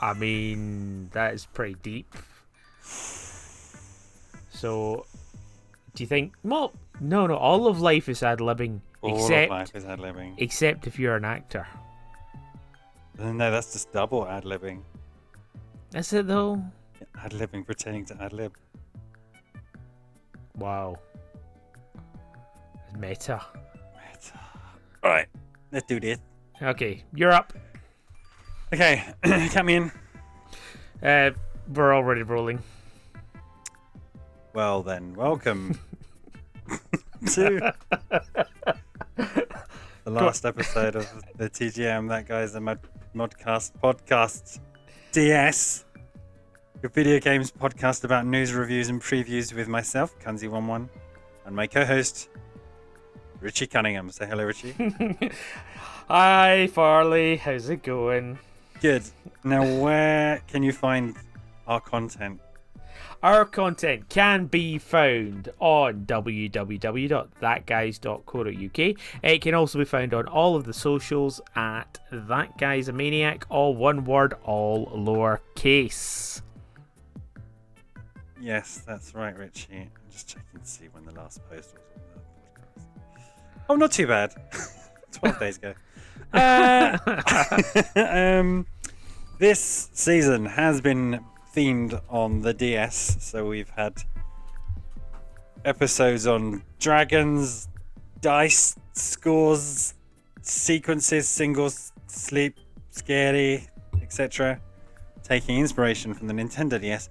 I mean, that is pretty deep. So, do you think? Well, no. All of life is ad-libbing. All of life is ad-libbing. Except if you're an actor. No, that's just double ad-libbing. Is it though? Ad-libbing, pretending to ad-lib. Wow. Meta. Alright, let's do this. Okay, you're up. Okay, count me in. We're already rolling. Well then, welcome to the last episode of the TGM. That guy's a modcast podcast DS. Your video games podcast about news, reviews, and previews with myself, Kanzi11, and my co-host, Richie Cunningham. Say hello, Richie. Hi, Farley. How's it going? Good. Now, where can you find our content? Our content can be found on www.thatguys.co.uk. It can also be found on all of the socials at That Guy's a Maniac, all one word, all lowercase. Yes, that's right, Richie. I'm just checking to see when the last post was on the podcast. Oh, not too bad. 12 days ago. This season has been themed on the DS, so we've had episodes on dragons, dice, scores, sequences, singles, sleep, scary, etc. Taking inspiration from the Nintendo DS.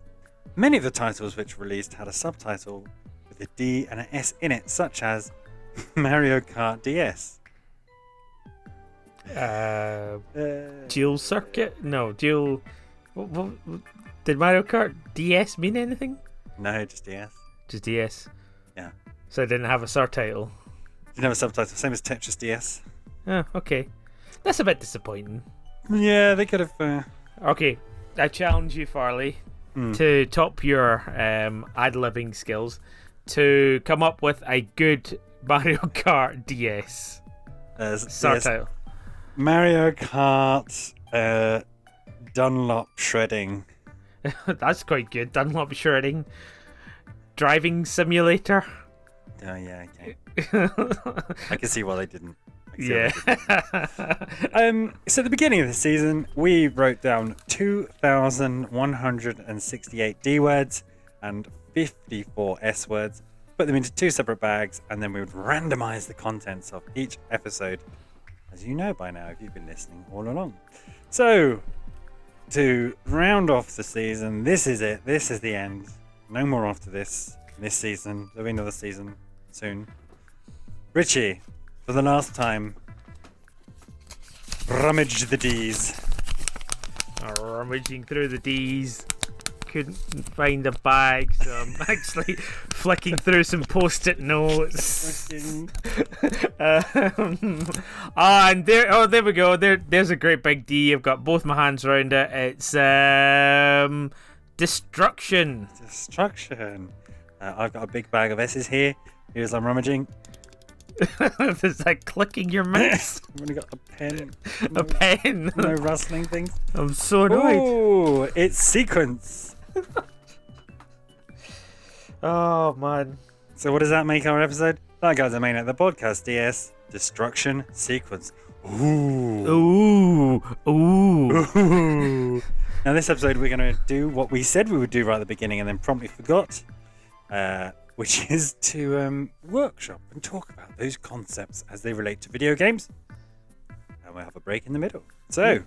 Many of the titles which released had a subtitle with a D and an S in it, such as Mario Kart DS. Dual Circuit? No, Dual... What, did Mario Kart DS mean anything? No, just DS. Just DS? Yeah. So it didn't have a subtitle? Didn't have a subtitle, same as Tetris DS. Oh, okay. That's a bit disappointing. Yeah, they could have... Okay, I challenge you, Farley, to top your ad-libbing skills, to come up with a good Mario Kart DS subtitle. Mario Kart Dunlop shredding. That's quite good. Dunlop shredding. Driving simulator. Oh yeah, okay. I can see why they didn't. Yeah. So at the beginning of the season, we wrote down 2,168 D words and 54 S words, put them into two separate bags, and then we would randomize the contents of each episode, as you know by now if you've been listening all along. So, to round off the season, this is it. This is the end. No more after this season. There'll be another season soon. Richie, for the last time, rummage the D's. Rummaging through the D's. Couldn't find a bag, so I'm actually flicking through some post-it notes. And there we go. There's a great big D. I've got both my hands around it. It's destruction. Destruction. I've got a big bag of S's here. Here's I'm rummaging. Is that clicking your mouse? I've only got a pen. A pen. No rustling things. I'm so annoyed. Oh, it's sequence. Oh man. So what does that make our episode? That guy's the main at the podcast DS Destruction Sequence. Ooh. Ooh. Now this episode we're going to do what we said we would do right at the beginning and then promptly forgot, which is to workshop and talk about those concepts as they relate to video games. And we'll have a break in the middle. So,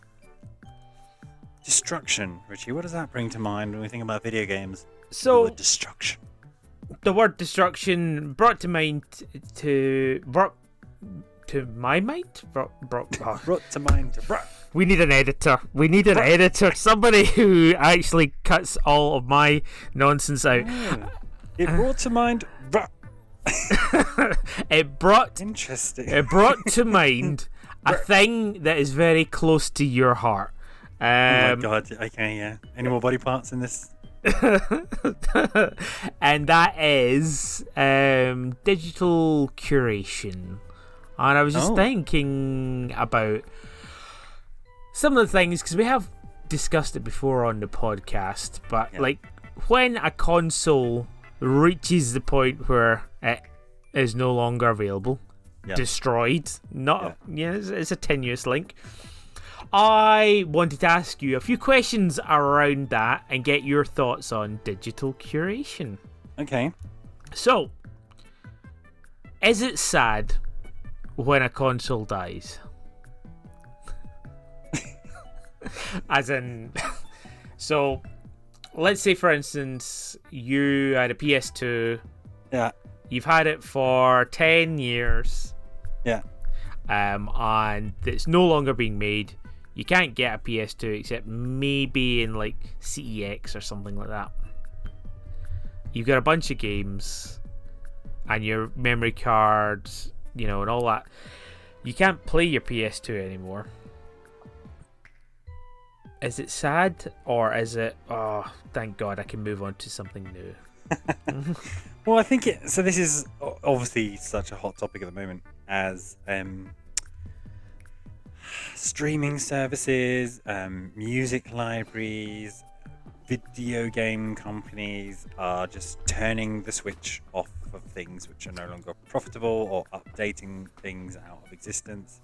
destruction. Richie, what does that bring to mind when we think about video games? So, the word destruction. The word destruction brought to mind brought to my mind? Brought to mind. We need an editor. We need an editor. Somebody who actually cuts all of my nonsense out. It brought to mind. Interesting. It brought to mind a thing that is very close to your heart. Oh my god. Okay, yeah. Any more body parts in this? And that is digital curation. And I was just thinking about some of the things, because we have discussed it before on the podcast, but like when a console reaches the point where it is no longer available, destroyed, it's a tenuous link. I wanted to ask you a few questions around that and get your thoughts on digital curation. Okay. So, is it sad when a console dies? As in, so let's say for instance you had a PS2. Yeah. You've had it for 10 years. Yeah. And it's no longer being made. You can't get a PS2 except maybe in like CEX or something like that. You've got a bunch of games and your memory cards, and all that. You can't play your PS2 anymore. Is it sad, or is it, oh, thank God I can move on to something new? Well, I think so this is obviously such a hot topic at the moment as streaming services, music libraries, video game companies are just turning the switch off of things which are no longer profitable or updating things out of existence.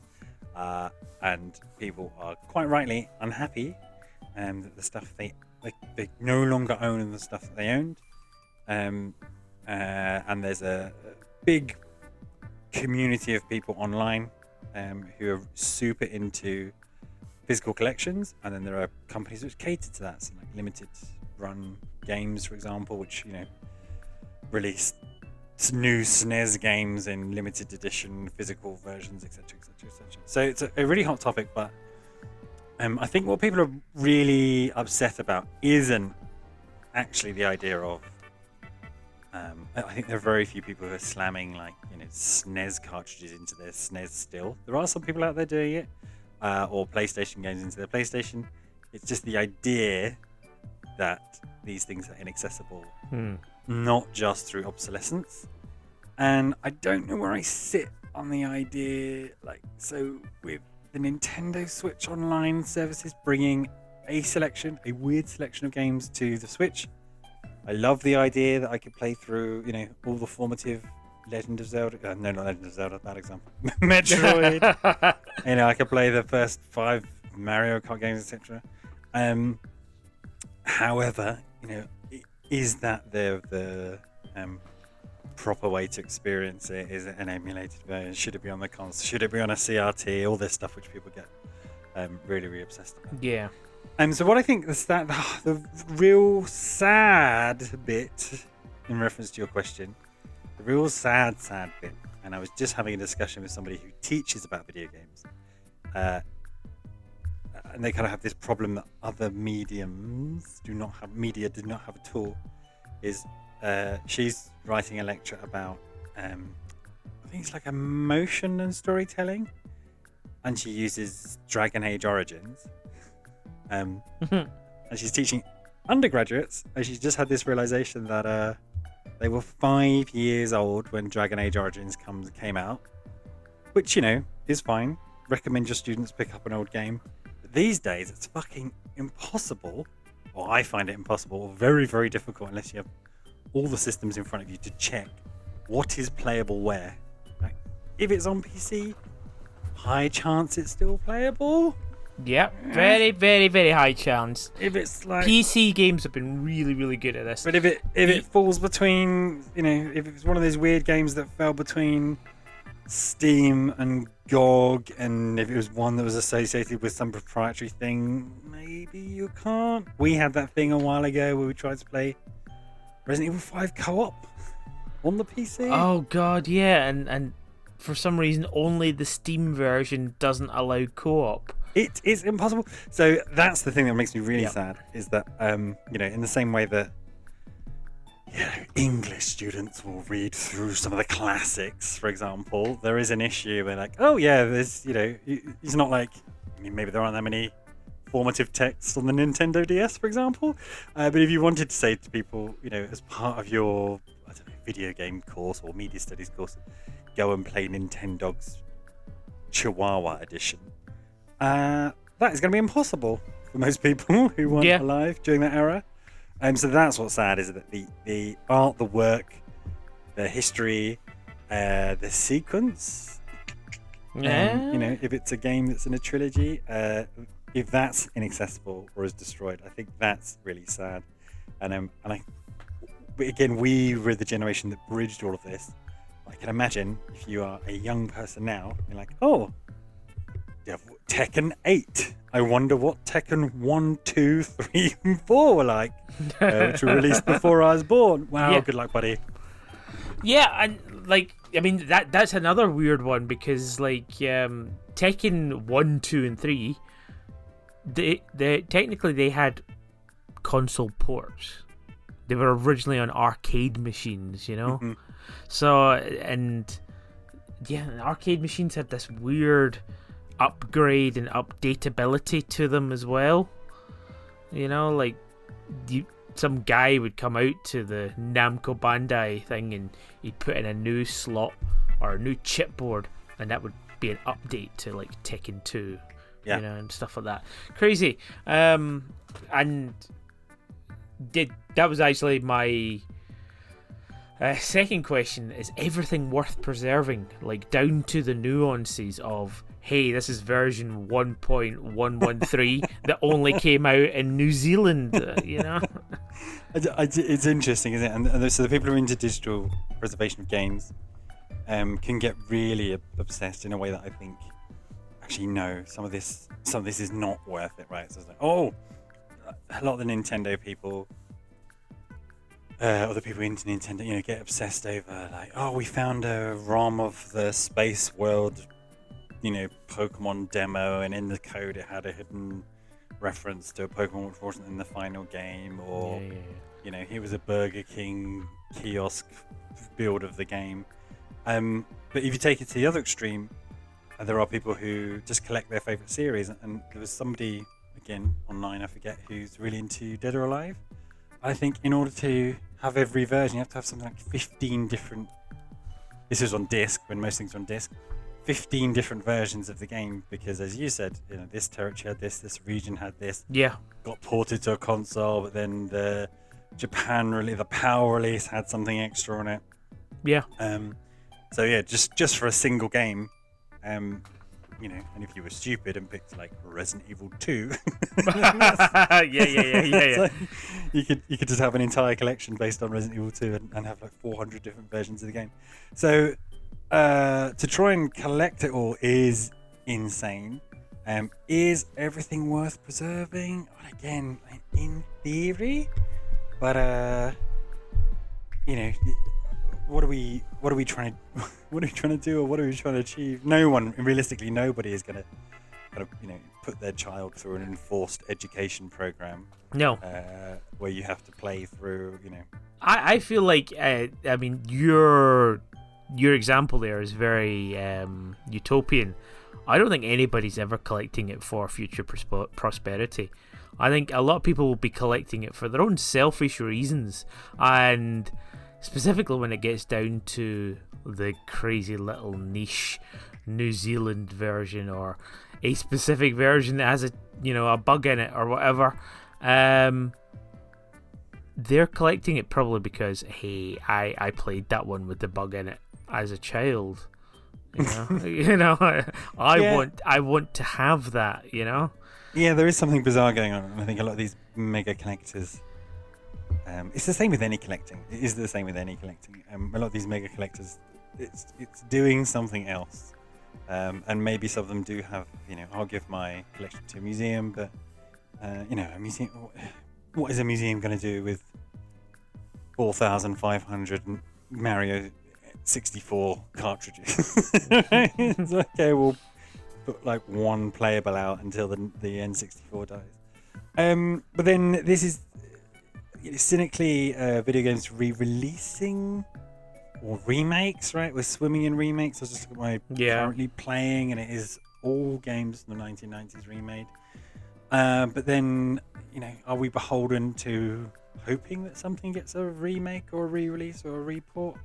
And people are quite rightly unhappy that the stuff they no longer own the stuff that they owned. And there's a big community of people online who are super into physical collections, and then there are companies which cater to that, so like limited run games, for example, which release new SNES games in limited edition physical versions, etc. So it's a really hot topic, but I think what people are really upset about isn't actually the idea of I think there are very few people who are slamming SNES cartridges into their SNES still. There are some people out there doing it, or PlayStation games into their PlayStation. It's just the idea that these things are inaccessible, not just through obsolescence. And I don't know where I sit on the idea, so with the Nintendo Switch Online services bringing a weird selection of games to the Switch. I love the idea that I could play through, all the formative Legend of Zelda. No, not Legend of Zelda, bad example. Metroid. I could play the first 5 Mario Kart games, etc. However, is that the proper way to experience it? Is it an emulated version? Should it be on the console? Should it be on a CRT? All this stuff which people get really, really obsessed about. Yeah. So what I think the real sad bit, in reference to your question, the real sad bit, and I was just having a discussion with somebody who teaches about video games, and they kind of have this problem that other mediums do not have at all, is she's writing a lecture about, I think it's like emotion and storytelling, and she uses Dragon Age Origins. And she's teaching undergraduates, and she's just had this realization that they were 5 years old when Dragon Age Origins came out, which is fine. Recommend your students pick up an old game, but these days it's fucking impossible, or I find it impossible, or very, very difficult, unless you have all the systems in front of you to check what is playable where. If it's on PC, high chance it's still playable. Yep, very, very, very high chance. If it's PC games have been really, really good at this. But if it falls between, if it's one of those weird games that fell between Steam and GOG, and if it was one that was associated with some proprietary thing, maybe you can't. We had that thing a while ago where we tried to play Resident Evil 5 co-op on the PC. Oh god, yeah, and for some reason only the Steam version doesn't allow co-op. It is impossible. So that's the thing that makes me really sad, is that in the same way that English students will read through some of the classics, for example, there is an issue where there's it's not like, maybe there aren't that many formative texts on the Nintendo DS, for example, but if you wanted to say to people, as part of your video game course or media studies course, go and play Nintendo's Chihuahua edition, that is going to be impossible for most people who weren't alive during that era. So that's what's sad, is that the art, the work, the history, the sequence. If it's a game that's in a trilogy, if that's inaccessible or is destroyed, I think that's really sad. But again, we were the generation that bridged all of this. I can imagine if you are a young person now, you're like, oh, Tekken 8. I wonder what Tekken 1, 2, 3, and 4 were like, which were released before I was born. Wow, good luck, buddy. Yeah, and that's another weird one, because Tekken 1, 2, and 3, they technically they had console ports. They were originally on arcade machines, Mm-hmm. So, and arcade machines had this weird upgrade and updatability to them as well. Some guy would come out to the Namco Bandai thing and he'd put in a new slot or a new chipboard, and that would be an update to Tekken 2, and stuff like that. Crazy. And that was actually my second question: is everything worth preserving, down to the nuances of, hey, this is version 1.113 that only came out in New Zealand, It's interesting, isn't it? And so the people who are into digital preservation of games can get really obsessed in a way that I think, actually, no, some of this is not worth it, right? So it's like, a lot of the Nintendo people, or the people into Nintendo, get obsessed over, we found a ROM of the Space World, Pokemon demo, and in the code it had a hidden reference to a Pokemon which wasn't in the final game, or here was a Burger King kiosk build of the game. But if you take it to the other extreme, there are people who just collect their favorite series, and there was somebody, again, online, I forget, who's really into Dead or Alive. I think in order to have every version, you have to have something like 15 different, this was on disc, when most things are on disc, 15 different versions of the game, because as you said, this territory had this region had this, got ported to a console, but then the Japan the PAL release had something extra on it. Just for a single game, and if you were stupid and picked Resident Evil 2, you could just have an entire collection based on Resident Evil 2 and have 400 different versions of the game. So to try and collect it all is insane. Is everything worth preserving? Again, in theory, but what are we trying to do, or what are we trying to achieve? Nobody is going to put their child through an enforced education program. No. Where you have to play through, I feel like your example there is very utopian. I don't think anybody's ever collecting it for future prosperity. I think a lot of people will be collecting it for their own selfish reasons, and specifically when it gets down to the crazy little niche New Zealand version, or a specific version that has a bug in it or whatever. They're collecting it probably because, hey, I played that one with the bug in it as a child. I want to have that. Yeah, there is something bizarre going on, and I think a lot of these mega collectors. It's the same with any collecting. It is the same with any collecting. A lot of these mega collectors, it's doing something else, and maybe some of them do have. I'll give my collection to a museum, but a museum. What is a museum going to do with 4,500 Mario 64 cartridges? It's okay, we'll put one playable out until the N64 dies. But then this is cynically video games re-releasing or remakes, right? We're swimming in remakes. I was just looking at my currently playing, and it is all games from the 1990s remade. But then, are we beholden to hoping that something gets a remake or a re-release or a report?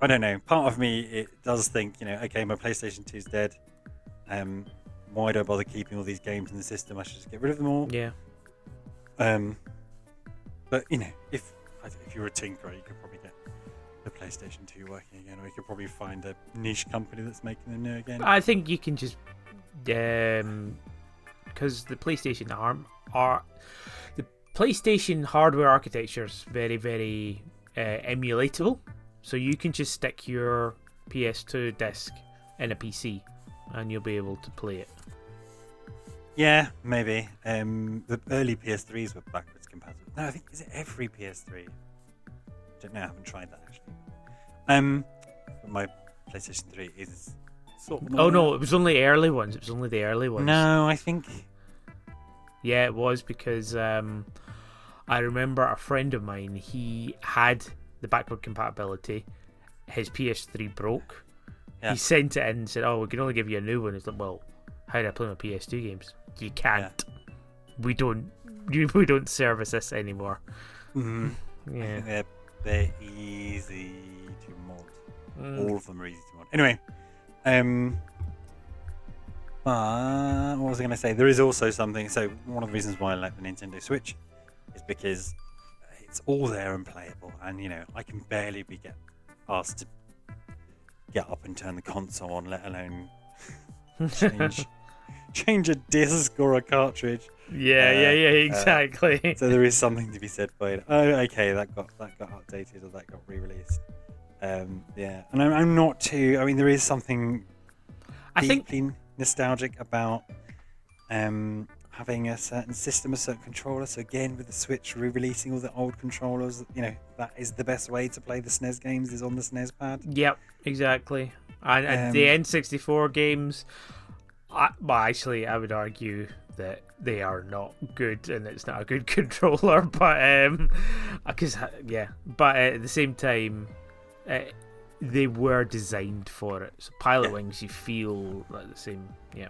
I don't know. Part of me, it does think, okay, my PlayStation 2 is dead. why do I bother keeping all these games in the system? I should just get rid of them all. Yeah. But you know, if you're a tinkerer, you could probably get the PlayStation 2 working again, or you could probably find a niche company that's making them new again. I think you can just because the PlayStation the PlayStation hardware architecture is very, very emulatable, so you can just stick your PS2 disc in a PC and you'll be able to play it. Yeah, maybe. The early PS3s were backwards compatible. No, I think is it every PS3? I don't know. I haven't tried that actually. But my PlayStation 3 is sort of. Oh no, it was only early ones. It was only the early ones. No, I think. Yeah, it was because I remember a friend of mine. He had the backward compatibility. His PS3 broke. Yeah. He sent it in and said, "Oh, we can only give you a new one." It's like, well, how do I play my PS2 games? You can't. Yeah. We don't service this anymore. Mm-hmm. Yeah. I think they're easy to mod. All of them are easy to mod. Anyway, what was I going to say? There is also something. So one of the reasons why I like the Nintendo Switch is because it's all there and playable, and you know I can barely get asked to get up and turn the console on, let alone change a disc or a cartridge. Yeah, exactly. So there is something to be said for it. Oh, okay, that got updated or that got re-released. Yeah, and I'm not too. I mean, there is something deeply nostalgic about having a certain system, a certain controller. So again, with the Switch re-releasing all the old controllers, you know, that is the best way to play the SNES games is on the SNES pad. Yep, exactly. And the N64 games, I would argue that they are not good and it's not a good controller, but at the same time, they were designed for it. So Pilot Wings, you feel like the same. Yeah.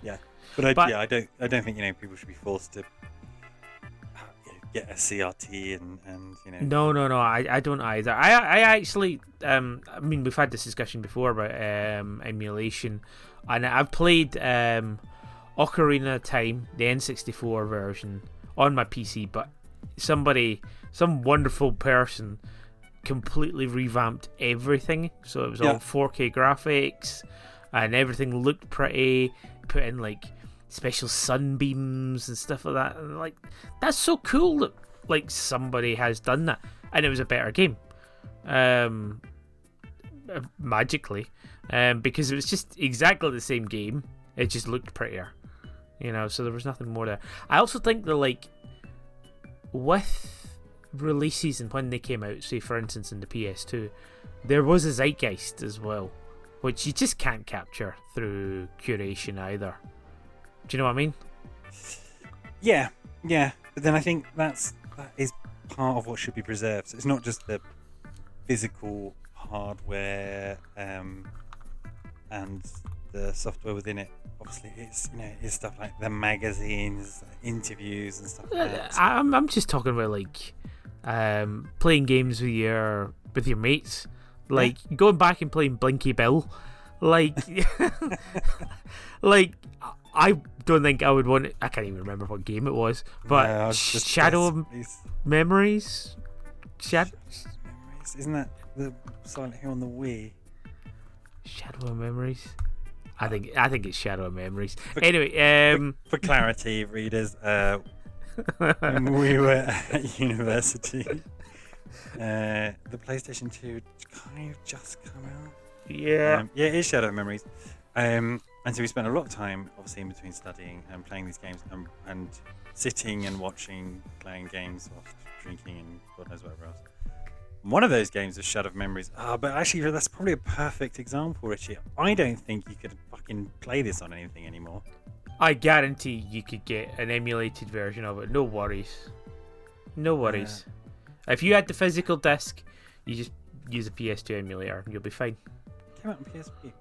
Yeah. But I don't think people should be forced to get a CRT and No, I don't either. I actually I mean we've had this discussion before about emulation, and I've played Ocarina of Time, the N64 version, on my PC, but some wonderful person completely revamped everything, so it was all 4K graphics and everything looked pretty, put in like special sunbeams and stuff like that, and like that's so cool that like somebody has done that, and it was a better game magically, because it was just exactly the same game, it just looked prettier, so there was nothing more there. I also think that like with releases and when they came out, say for instance in the PS2, there was a zeitgeist as well, which you just can't capture through curation either. Do you know what I mean? Yeah. But then I think that is part of what should be preserved. So it's not just the physical hardware and the software within it. Obviously, it's stuff like the magazines, interviews, and stuff like that. So I'm just talking about like playing games with your mates, like going back and playing Blinky Bill, like like. I don't think I would want it. I can't even remember what game it was, but Shadow Memories. Shadow Memories, isn't that the Silent Hill on the Wii? Shadow Memories. I think it's Shadow Memories. Anyway, for clarity, readers, when we were at university, the PlayStation 2 kind of just come out. Yeah, it is Shadow Memories. And so we spent a lot of time, obviously, in between studying and playing these games and sitting and watching, playing games whilst drinking and God knows whatever else. One of those games was Shadow Memories. But actually, that's probably a perfect example, Richie. I don't think you could fucking play this on anything anymore. I guarantee you could get an emulated version of it. No worries. If you had the physical disc, you just use a PS2 emulator and you'll be fine. Came out on PSP.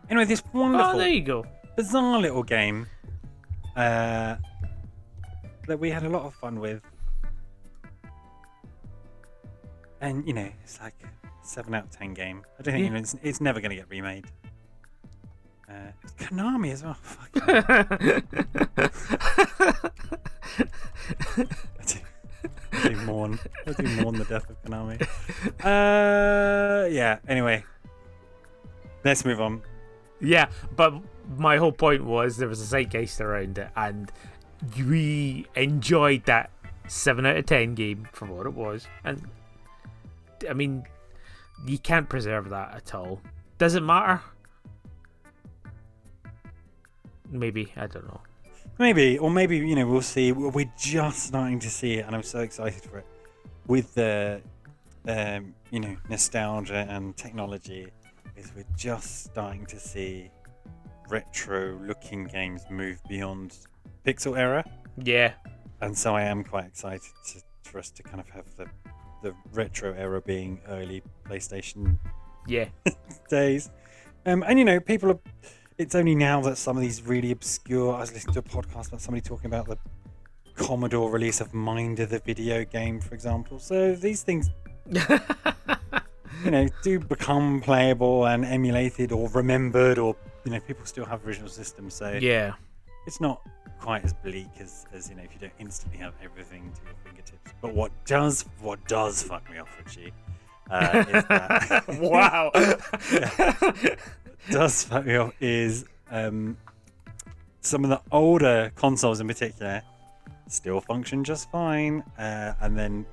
Anyway, this wonderful, there you go, bizarre little game that we had a lot of fun with, and it's like 7 out of 10 game. I don't think it's never going to get remade. It's Konami as well. Fuck. I do mourn the death of Konami. Yeah. Anyway, let's move on. Yeah, but my whole point was there was a zeitgeist around it, and we enjoyed that 7 out of 10 game for what it was. And I mean, you can't preserve that at all. Does it matter? Maybe, I don't know. Maybe we'll see. We're just starting to see it, and I'm so excited for it. With the nostalgia and technology, is we're just starting to see retro-looking games move beyond pixel era. Yeah. And so I am quite excited for us to kind of have the retro era being early PlayStation days. And people are. It's only now that some of these really obscure. I was listening to a podcast about somebody talking about the Commodore release of Minder the video game, for example. So these things, do become playable and emulated or remembered, or people still have original systems. So yeah, it's not quite as bleak as if you don't instantly have everything to your fingertips. But what does fuck me off, Richie, is that wow. Does fuck me off is some of the older consoles in particular still function just fine, and then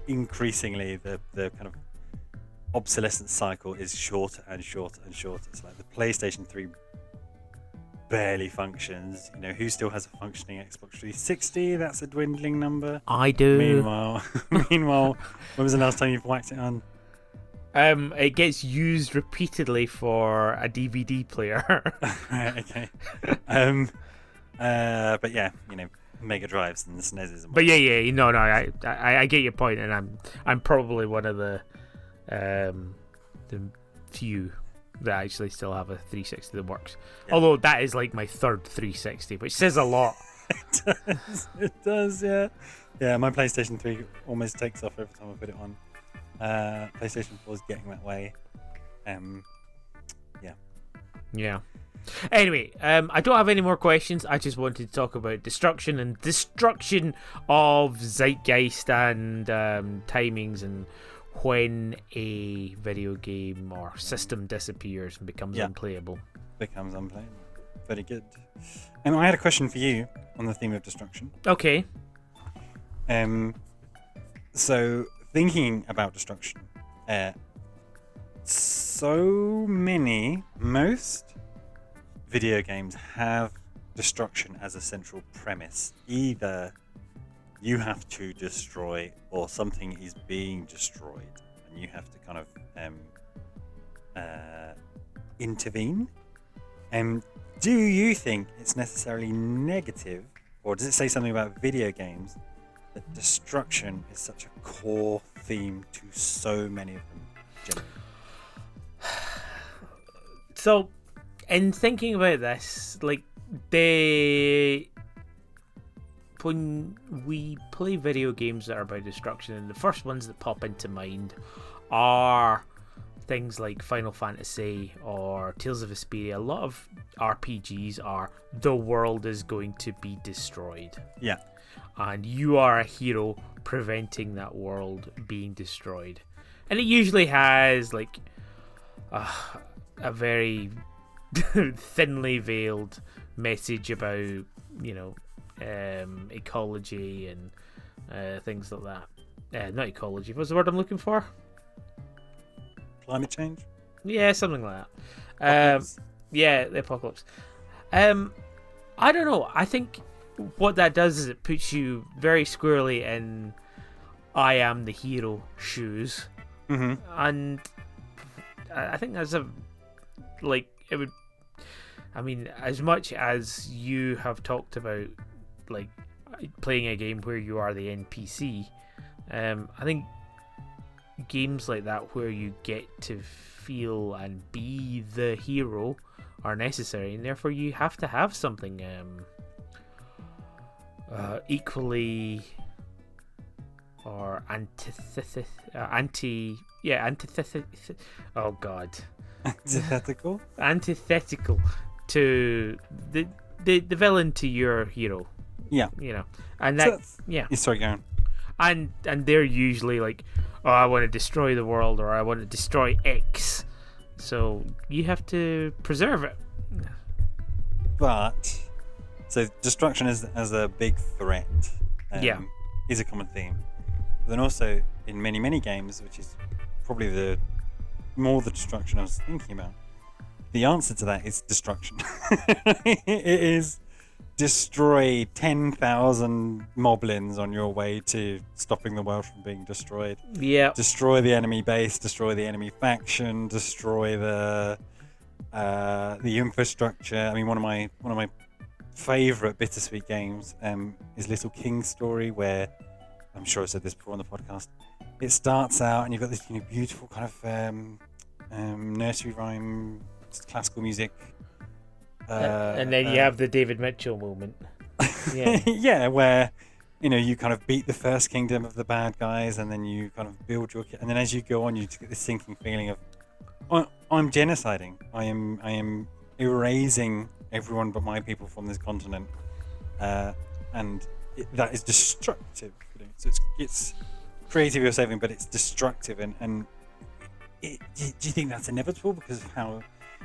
increasingly the kind of obsolescence cycle is shorter and shorter and shorter. It's like the PlayStation 3 barely functions. Who still has a functioning Xbox 360? That's a dwindling number. I do. Meanwhile, when was the last time you've whacked it on? It gets used repeatedly for a DVD player. Right, okay. But yeah, Mega Drives and the SNESes. But yeah, no, I get your point, and I'm probably one of the few that actually still have a 360 that works. Yeah. Although that is like my third 360, which says a lot. It does, yeah. Yeah, my PlayStation 3 almost takes off every time I put it on. PlayStation 4 is getting that way. Yeah. Anyway, I don't have any more questions. I just wanted to talk about destruction of zeitgeist and timings, and when a video game or system disappears and becomes unplayable. Very good. I had a question for you on the theme of destruction. Okay. So thinking about destruction, most video games have destruction as a central premise. Either you have to destroy, or something is being destroyed, and you have to kind of intervene. Do you think it's necessarily negative, or does it say something about video games that destruction is such a core theme to so many of them generally? So, in thinking about this, when we play video games that are about destruction, and the first ones that pop into mind are things like Final Fantasy or Tales of Vesperia. A lot of RPGs are the world is going to be destroyed. Yeah. And you are a hero preventing that world being destroyed. And it usually has a very thinly veiled message about, ecology and things like that. Not ecology. What's the word I'm looking for? Climate change? Yeah, something like that. Yeah, the apocalypse. I don't know. I think what that does is it puts you very squarely in I am the hero shoes. Mm-hmm. And I think that's as much as you have talked about playing a game where you are the NPC, I think games like that where you get to feel and be the hero are necessary, and therefore you have to have something equally or antithesis. Oh god, Antithetical? Antithetical to the villain to your hero. Yeah. And that Sorry, go on. And they're usually like, oh, I want to destroy the world, or I want to destroy X. So you have to preserve it. But so destruction as a big threat is a common theme. But then also in many games, which is probably the destruction I was thinking about, the answer to that is destruction. It is destroy 10,000 moblins on your way to stopping the world from being destroyed. Yeah. Destroy the enemy base, destroy the enemy faction, destroy the infrastructure. I mean, one of my favorite bittersweet games is Little King's Story, where I'm sure I said this before on the podcast. It starts out and you've got this beautiful kind of nursery rhyme, classical music. And then you have the David Mitchell moment. Yeah. Yeah, where you kind of beat the first kingdom of the bad guys, and then you kind of build your, and then as you go on, you get this sinking feeling of, I'm genociding. I am erasing everyone but my people from this continent, and that is destructive. So it's creative you're saving, but it's destructive, and do you think that's inevitable because of how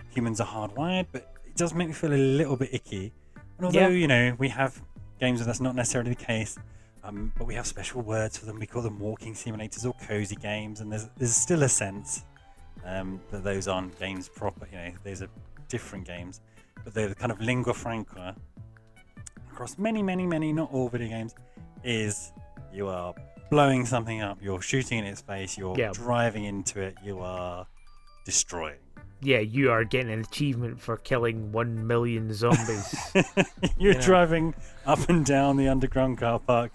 humans are hardwired? But it does make me feel a little bit icky. And although we have games where that's not necessarily the case, but we have special words for them. We call them walking simulators or cozy games, and there's still a sense that those aren't games proper. Those are different games, but they're the kind of lingua franca across many, not all video games. Is you are blowing something up, you're shooting in its face, you're driving into it, you are destroying. Yeah, you are getting an achievement for killing 1 million zombies. You're driving up and down the underground car park.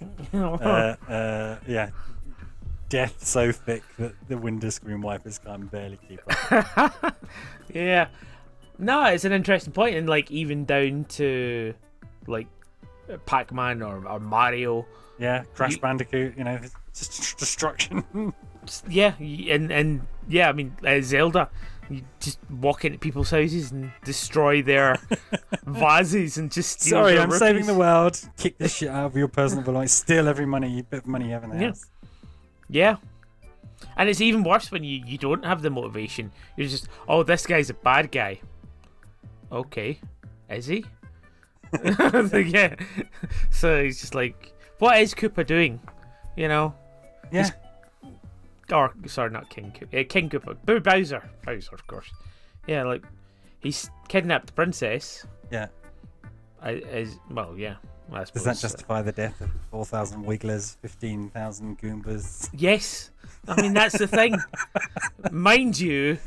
Death so thick that the window screen wipers can barely keep up. Yeah. No, it's an interesting point, and even down to Pac-Man or Mario. Yeah, Crash Bandicoot, it's just destruction. Yeah, and yeah, I mean, Zelda, you just walk into people's houses and destroy their vases and just steal their rupees. Saving the world, kick the shit out of your personal belongings, steal every bit of money you have in the house. Yeah. And it's even worse when you don't have the motivation. You're just, oh, this guy's a bad guy. Okay. Is he? Yeah. So he's just like, what is Koopa doing? Yeah. Or, sorry, not King Koopa. King Koopa. Bowser. Bowser, of course. Yeah, he's kidnapped the princess. Yeah. Well, yeah. I suppose. Does that justify the death of 4,000 Wigglers, 15,000 Goombas? Yes. I mean, that's the thing. Mind you,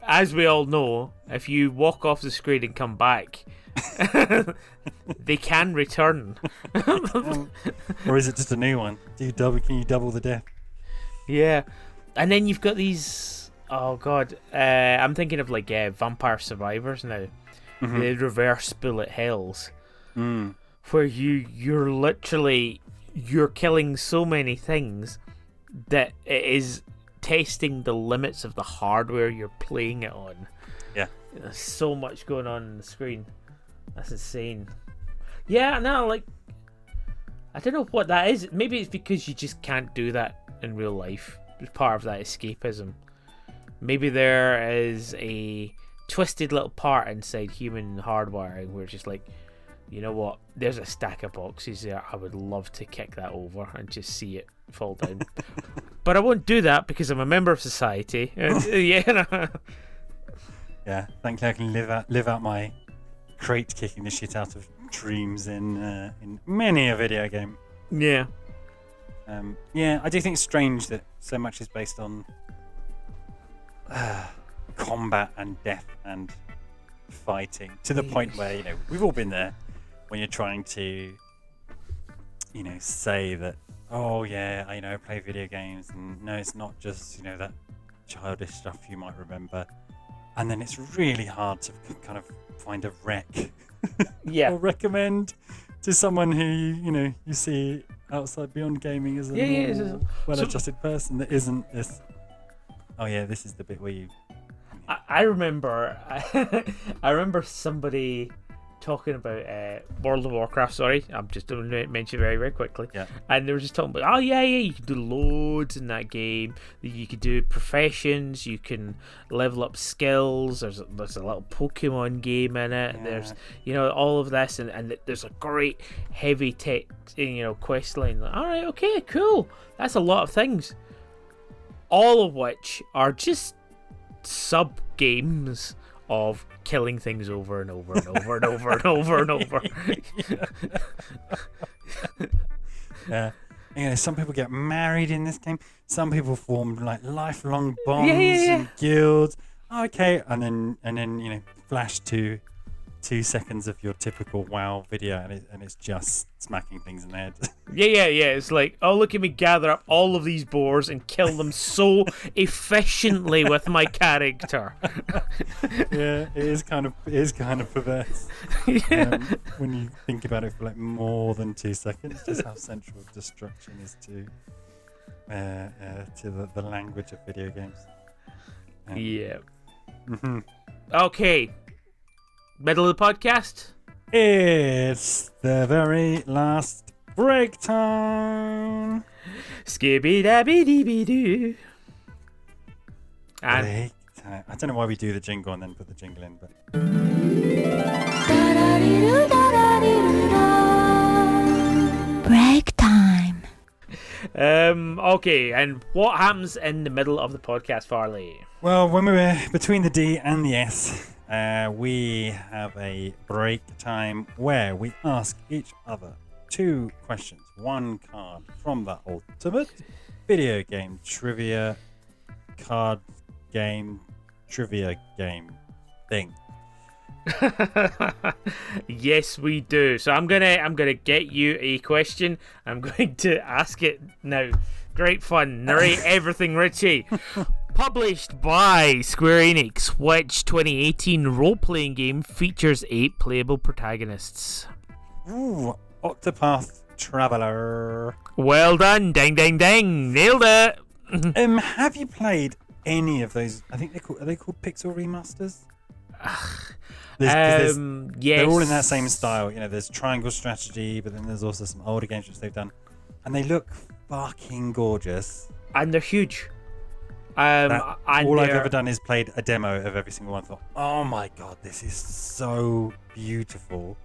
as we all know, if you walk off the screen and come back, they can return. Or is it just a new one? Can you double the death? Yeah. And then you've got these, oh god, I'm thinking of Vampire Survivors now. Mm-hmm. The reverse bullet hells. Where you're literally killing so many things that it is testing the limits of the hardware you're playing it on. Yeah. There's so much going on the screen. That's insane. Yeah, no, I don't know what that is. Maybe it's because you just can't do that in real life. It's part of that escapism. Maybe there is a twisted little part inside human hardwiring where it's just you know what? There's a stack of boxes there. I would love to kick that over and just see it fall down. But I won't do that because I'm a member of society. Yeah. Yeah, thankfully I can live out my crate kicking the shit out of dreams in many a video game. Yeah. Yeah, I do think it's strange that so much is based on combat and death and fighting to the point where we've all been there when you're trying to say that, oh yeah, I play video games, and no, it's not just that childish stuff you might remember, and then it's really hard to kind of find a rec or recommend to someone who you see outside beyond gaming as a well-adjusted person that isn't this. Oh yeah, this is the bit where you I remember, I remember somebody talking about World of Warcraft. Sorry, I'm just going to mention very, very quickly. Yeah. And they were just talking about, oh yeah, you can do loads in that game. You can do professions. You can level up skills. There's a little Pokemon game in it. Yeah. There's all of this, and there's a great heavy text quest line. Like, all right, okay, cool. That's a lot of things. All of which are just sub games of killing things over and over and over and over and over and over. Yeah. Some people get married in this game. Some people form like lifelong bonds Yeah. and guilds. Okay, and then flash to 2 seconds of your typical WoW video, and it's just smacking things in the head. Yeah. It's like, oh, look at me gather up all of these boars and kill them so efficiently with my character. Yeah, it is kind of perverse. When you think about it for like more than 2 seconds, just how central destruction is to the language of video games. Yeah. Mm-hmm. Okay. Middle of the podcast. It's the very last break time. Skibby dabby dee doo. And Break time. I don't know why we do the jingle and then put the jingle in, but break time. Okay, and what happens in the middle of the podcast, Farley? well, when we were between the D and the S, we have a break time where we ask each other 2 questions, 1 card from the ultimate video game trivia card game trivia game thing. Yes, we do. So I'm gonna get you a question. I'm going to ask it now. Great fun. Narrate everything, Richie. Published by Square Enix, which 2018 role-playing game features 8 playable protagonists? Ooh, Octopath Traveler. Well done. Ding, ding, ding. Nailed it. Have you played any of those? I think are they called Pixel remasters? Yes. They're all in that same style. There's Triangle Strategy, but then there's also some older games which they've done, and they look fucking gorgeous. And they're huge. All I've ever done is played a demo of every single one. I thought, oh my god, this is so beautiful.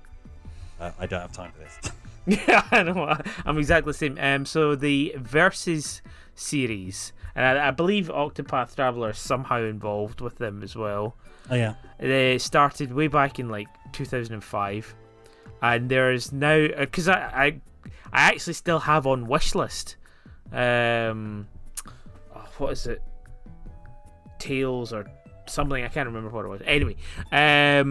I don't have time for this. Yeah, I know. I'm exactly the same. So the Versus series, and I believe Octopath Traveler is somehow involved with them as well. Oh yeah. They started way back in like 2005, and there is now because I actually still have on wishlist. What is it? Tales or something? I can't remember what it was. Anyway, I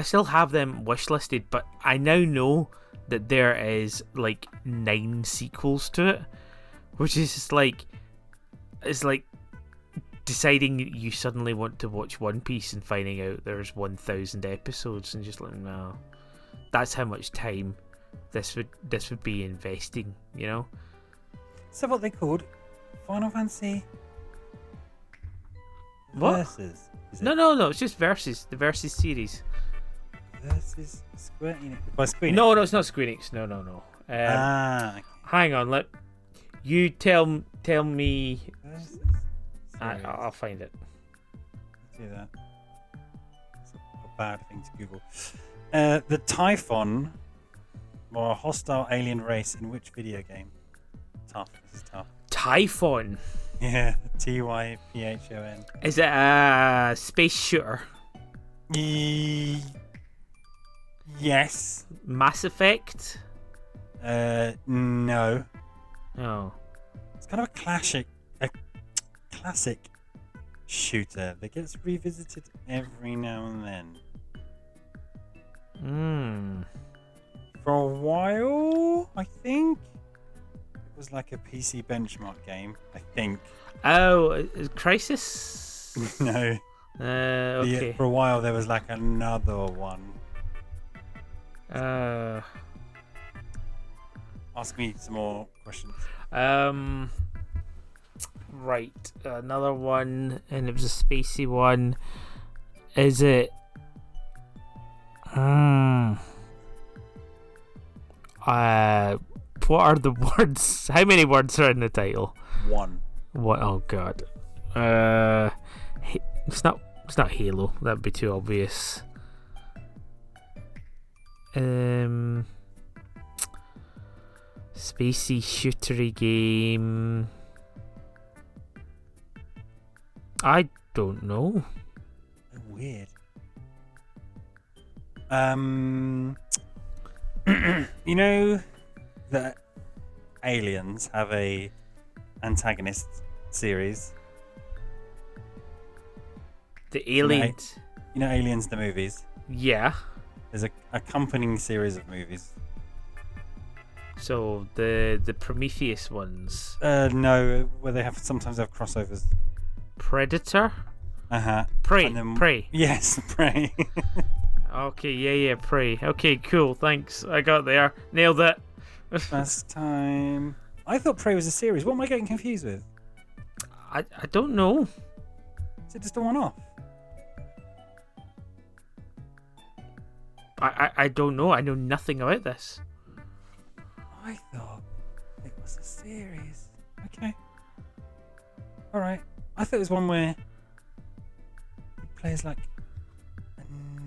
still have them wishlisted, but I now know that there is like 9 sequels to it, which is just like it's like deciding you suddenly want to watch One Piece and finding out there's 1,000 episodes and just like, no, that's how much time this would be investing, So what they called Final Fantasy What? Versus? Is it? No, it's just Versus, the Versus series. Versus Square Enix. By Square Enix? No, it's not Square Enix. No. Okay. Hang on, let you tell me. Versus I'll find it. do that. It's a bad thing to Google. The Typhon, or a hostile alien race in which video game? Tough. This is tough. Typhon. Yeah, Typhon. Is it a space shooter? Yes. Mass Effect? No. Oh. It's kind of a classic shooter that gets revisited every now and then. For a while, I think. It was like a PC benchmark game, I think. Oh, Crisis? No. Okay. For a while, there was like another one. Uh, Ask me some more questions. Right, another one, and it was a spacey one. Is it? What are the words? How many words are in the title? One. What? Oh God. It's not. It's not Halo. That'd be too obvious. Spacey shootery game. I don't know. Weird. You know that Aliens have a antagonist series. The Aliens. You know Aliens the movies. Yeah. There's a accompanying series of movies. So the Prometheus ones. No, where they sometimes have crossovers. Predator. Prey. Prey. Yes, Prey. Okay, yeah, Prey. Okay, cool. Thanks. I got there. Nailed it. First time. I thought Prey was a series. What am I getting confused with? I don't know. Is it just a one-off? I don't know. I know nothing about this. I thought it was a series. Okay. All right. I thought it was one where he plays like a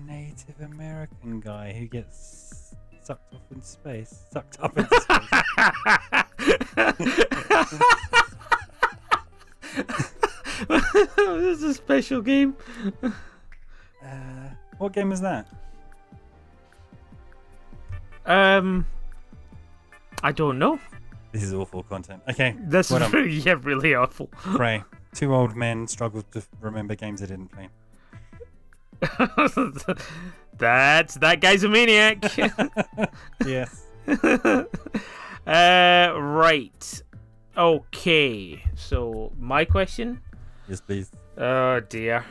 Native American guy who gets sucked up into space. This is a special game. What game is that? I don't know. This is awful content. Okay. This is really awful. Prey. Two old men struggle to remember games they didn't play. That guy's a maniac. Yes. Right. Okay. So my question. Yes, please. Oh dear.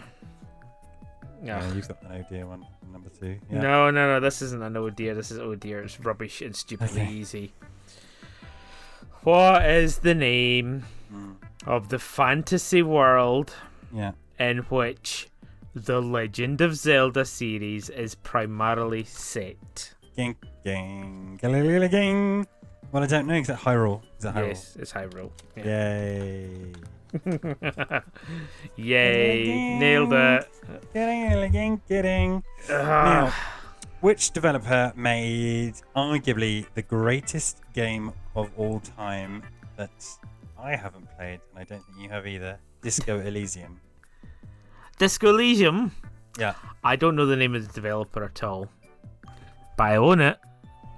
Yeah, you've got an oh dear one, number 2. Yeah. No. This isn't an oh dear. This is oh dear. It's rubbish and stupidly easy. What is the name of the fantasy world in which the Legend of Zelda series is primarily set? Ging, ging, ging. Well, I don't know. Is that Hyrule? Yes, it's Hyrule. Yeah. Yay. Yay. Nailed it. Getting. Now, which developer made arguably the greatest game of all time that I haven't played, and I don't think you have either? Disco Elysium. Disco Elysium? Yeah. I don't know the name of the developer at all, but I own it.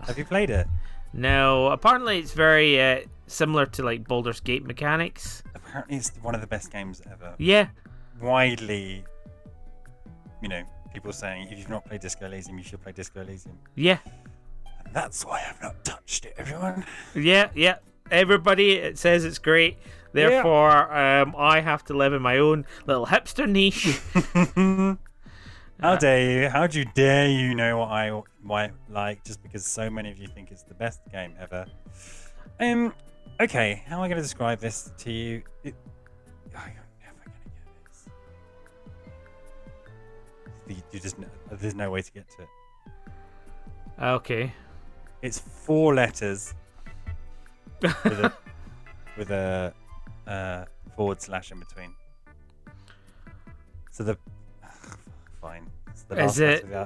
Have you played it? No. Apparently it's very similar to like Baldur's Gate mechanics. Apparently it's one of the best games ever. Yeah. Widely, people saying if you've not played Disco Elysium, you should play Disco Elysium. Yeah. And that's why I've not touched it, everyone. Yeah. Everybody, it says it's great. Therefore, I have to live in my own little hipster niche. How dare you? How do you dare you know what I might like just because so many of you think it's the best game ever? Okay, how am I going to describe this to you? You're never going to get this. There's no way to get to it. Okay. It's 4 letters with a forward slash in between. So fine. It's the last letter of the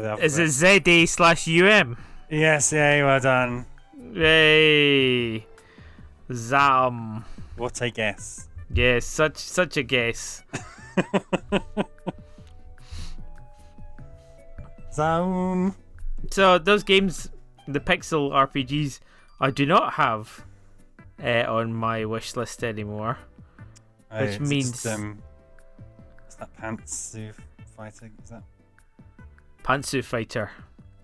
alphabet. Is it ZA/UM? Yes, yay, well done. Yay. Zam. What a guess. Yes, such a guess. Zam. So those games, the pixel RPGs, I do not have on my wish list anymore. Which means is that Pantsu Fighter? Is that Pantsu Fighter?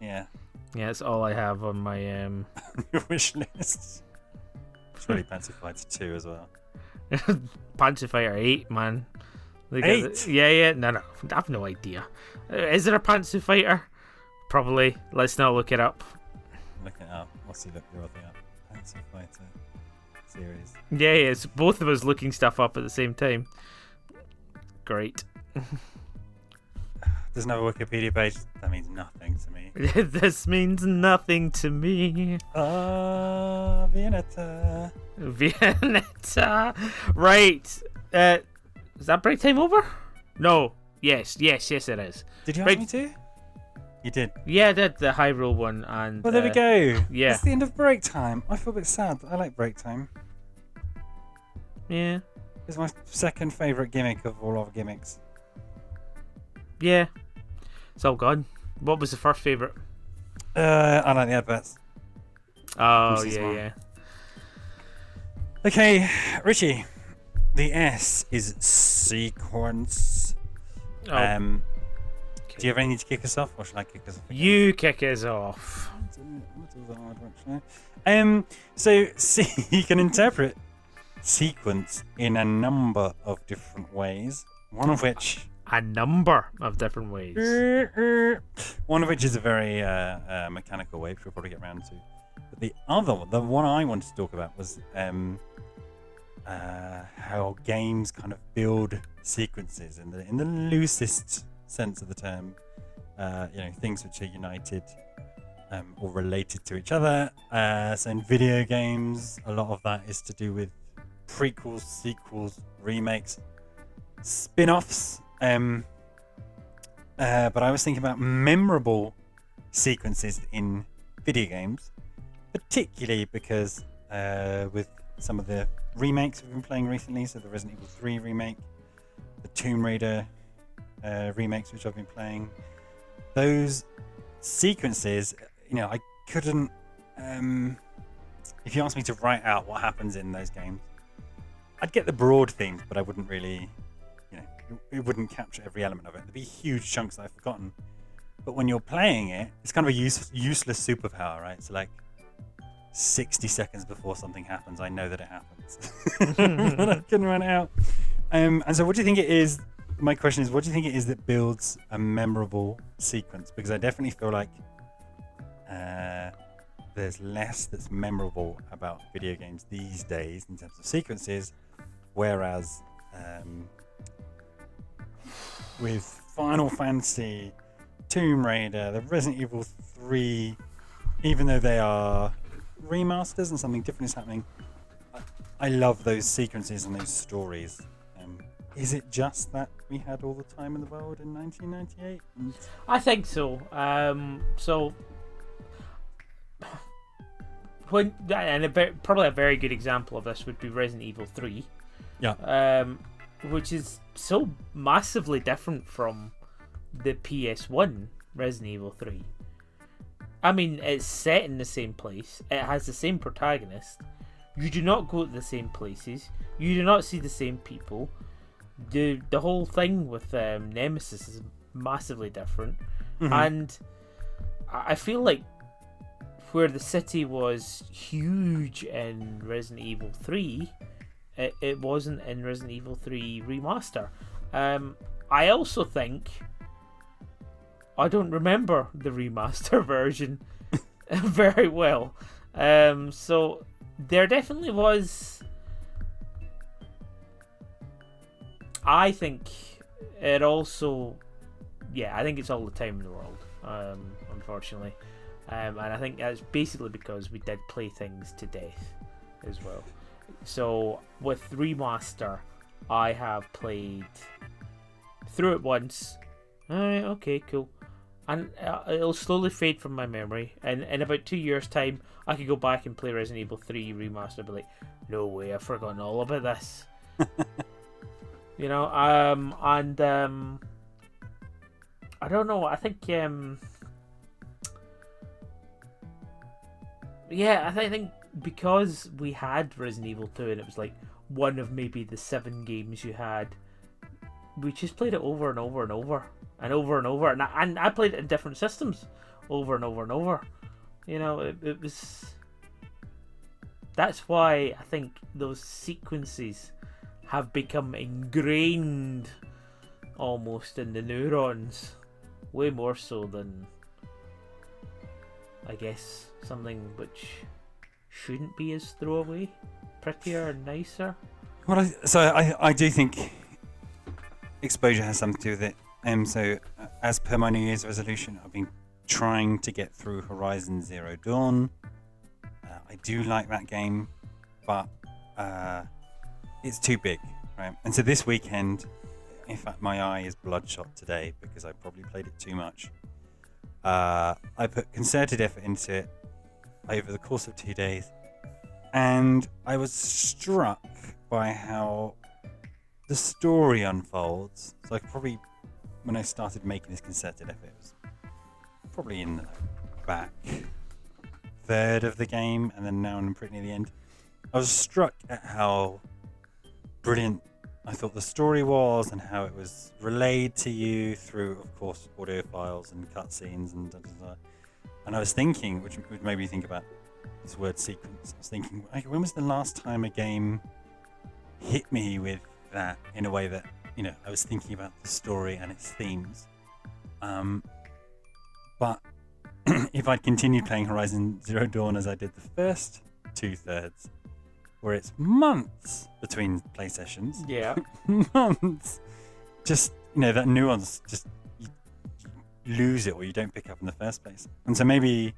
Yeah. Yeah, that's all I have on my your wish list. It's really Pantsu Fighter 2 as well. Pantsu Fighter 8, man. 8? Yeah. No, I have no idea. Is there a Pantsu Fighter? Probably. Let's not look it up. Look it up. What's he look the other thing up? Pantsu Fighter series. Yeah, it's both of us looking stuff up at the same time. Great. There's no Wikipedia page. That means nothing to me. This means nothing to me. Viennetta. Viennetta. Right. Is that break time over? No. Yes, it is. Did you ask me to? You did. Yeah, I did the high roll one, and well, there we go. Yeah, it's the end of break time. I feel a bit sad. I like break time. Yeah, it's my second favourite gimmick of all our gimmicks. Yeah, it's all gone. What was the first favourite? I like the adverts. Oh yeah. Okay, Richie. The S is sequence. Oh. Okay. Do you have anything to kick us off, or should I kick us off? You kick us off. So you can interpret sequence in a number of different ways. One of which. A number of different ways. One of which is a very mechanical way, which we'll probably get around to. But the other one, the one I wanted to talk about, was how games kind of build sequences in the loosest sense of the term. Things which are united or related to each other. So in video games, a lot of that is to do with prequels, sequels, remakes, spin-offs. But I was thinking about memorable sequences in video games, particularly because with some of the remakes we've been playing recently, so the Resident Evil 3 remake, the Tomb Raider remakes which I've been playing, those sequences, I couldn't, if you asked me to write out what happens in those games, I'd get the broad themes, but I wouldn't really, it wouldn't capture every element of it. There'd be huge chunks that I've forgotten. But when you're playing it, it's kind of a useless superpower, right? So 60 seconds before something happens, I know that it happens. But I can run it out. And so what do you think it is? My question is, what do you think it is that builds a memorable sequence? Because I definitely feel like there's less that's memorable about video games these days in terms of sequences, whereas with Final Fantasy, Tomb Raider, the Resident Evil 3, even though they are remasters and something different is happening, I love those sequences and those stories. Is it just that we had all the time in the world in 1998? I think so. Probably a very good example of this would be Resident Evil 3. Yeah. Which is so massively different from the PS1 Resident Evil 3. I mean, it's set in the same place. It has the same protagonist. You do not go to the same places. You do not see the same people. The whole thing with Nemesis is massively different. Mm-hmm. And I feel like where the city was huge in Resident Evil 3, it wasn't in Resident Evil 3 Remaster. I also think I don't remember the remaster version very well. So there definitely was. I think it also, I think it's all the time in the world, unfortunately. And I think that's basically because we did play things to death as well. So with Remaster, I have played through it once. Alright, okay, cool. And it'll slowly fade from my memory. And in about 2 years' time, I could go back and play Resident Evil 3 Remaster and be like, no way, I've forgotten all about this. I don't know, I think, I think because we had Resident Evil 2 and it was like one of maybe the 7 games you had, we just played it over and over and over and over and over, and I played it in different systems over and over and over. It was. That's why I think those sequences have become ingrained almost in the neurons, way more so than, I guess, something which shouldn't be as throwaway, prettier and nicer. Well, I do think exposure has something to do with it. So as per my New Year's resolution, I've been trying to get through Horizon Zero Dawn. I do like that game, but it's too big, right? And so this weekend, in fact, my eye is bloodshot today because I probably played it too much. I put concerted effort into it over the course of 2 days, and I was struck by how the story unfolds. So I probably, when I started making this concerted effort, it was probably in the back third of the game, and then now I'm pretty near the end. I was struck at how brilliant I thought the story was, and how it was relayed to you through, of course, audio files and cutscenes and And I was thinking, which made me think about this word sequence. I was thinking, when was the last time a game hit me with that in a way that, I was thinking about the story and its themes. But if I'd continued playing Horizon Zero Dawn as I did the first 2/3, where it's months between play sessions. Yeah. Months. Just, that nuance, just you lose it or you don't pick up in the first place. And so maybe